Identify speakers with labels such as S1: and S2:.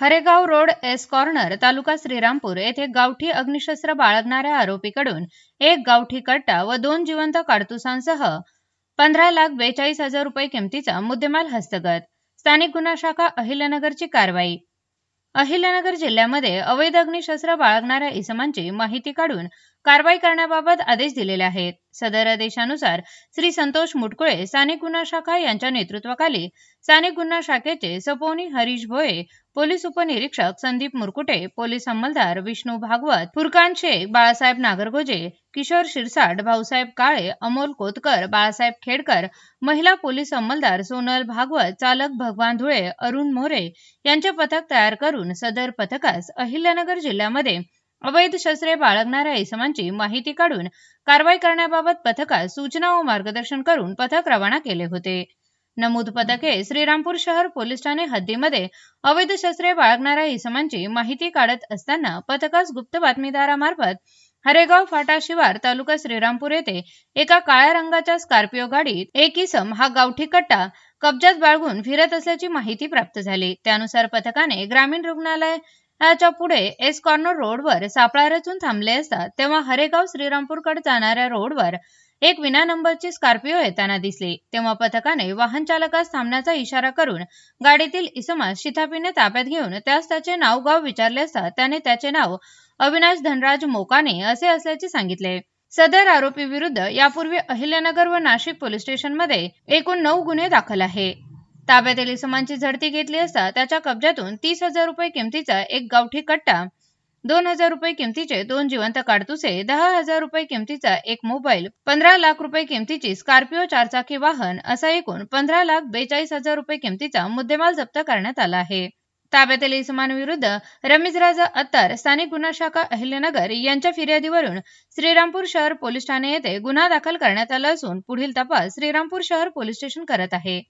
S1: Haregaon road S corner तालुका श्रीरामपूर येथे गावठी अग्निशस्त्र बाळगणाऱ्या आरोपीकडून एक गावठी कट्टा व 2 जिवंत काडतुसांसह 15,42,000 रुपये किमतीचा मुद्देमाल हस्तगत. स्थानिक गुन्हा शाखा अहिल्यानगरची कारवाई. अहिल्यानगर जिल्ह्यामध्ये अवैध अग्निशस्त्र बाळगणाऱ्या इसमांची माहिती काढून कारवाई करण्याबाबत आदेश दिलेले आहेत. सदर आदेशानुसार श्री संतोष मुटकुळे स्थानिक गुन्हा शाखा यांच्या नेतृत्वाखाली स्थानिक गुन्हा शाखेचे सपोनी हरीश भोये, पोलीस उपनिरीक्षक संदीप मुरकुटे, पोलीस अंमलदार विष्णू भागवत, फुरकान शेख, बाळासाहेब नागरगोजे, किशोर शिरसाट, भाऊसाहेब काळे, अमोल कोतकर, बाळासाहेब खेडकर, महिला पोलीस अंमलदार सोनल भागवत, चालक भगवान धुळे, अरुण मोरे यांचे पथक तयार करून सदर पथकास अहिल्यानगर जिल्ह्यामध्ये अवैध शस्त्रे बाळगणाऱ्या इसमांची माहिती काढून कारवाई करण्याबाबत पथकास सूचना व मार्गदर्शन करून पथक रवाना केले होते. नमूद पथके श्रीरामपूर शहर पोलीस ठाणे हद्दीमध्ये अवैध शस्त्रे बाळगणाऱ्या इसमांची माहिती काढत असताना पथकास गुप्त बातमीदारामार्फत हरेगाव फाटा शिवार तालुका श्रीरामपूर येथे एका काळ्या रंगाच्या स्कॉर्पिओ गाडीत एक इसम हा गावठी कट्टा कब्जात बाळगून फिरत असल्याची माहिती प्राप्त झाली. त्यानुसार पथकाने ग्रामीण रुग्णालयाच्या पुढे एस कॉर्नर रोडवर सापळा रचून थांबले असता तेव्हा हरेगाव श्रीरामपूरकडे जाणाऱ्या रोडवर एक विना नंबरची स्कॉर्पिओ येताना दिसली. तेव्हा पथकाने वाहन चालकास थांबण्याचा इशारा करून गाडीतील इसमास शिताफीने ताब्यात घेऊन त्यास त्याचे नाव गाव विचारले असता त्याने त्याचे नाव अविनाश धनराज मोकाने असे असल्याचे सांगितले. सदर आरोपी विरुद्ध यापूर्वी अहिल्यानगर व नाशिक पोलीस स्टेशनमध्ये एकूण 9 गुन्हे दाखल आहे. ताब्यातील इसमांची झडती घेतली असता त्याच्या कब्जातून 30,000 रुपये किमतीचा एक गावठी कट्टा, 2,000 रुपये किमतीचे 2 जिवंत काडतुसे, 10,000 रुपये किमतीचा एक मोबाईल, 15 लाख रुपये किमतीची स्कॉर्पिओ चारचाकी वाहन असा एकूण 15,42,000 रुपये किमतीचा मुद्देमाल जप्त करण्यात आला आहे. ताब्यातील इसमांविरुद्ध रमीजराज अत्तार स्थानिक गुन्हा शाखा अहिल्यानगर यांच्या फिर्यादीवरून श्रीरामपूर शहर पोलीस ठाणे येथे गुन्हा दाखल करण्यात आला असून पुढील तपास श्रीरामपूर शहर पोलीस स्टेशन करत आहे.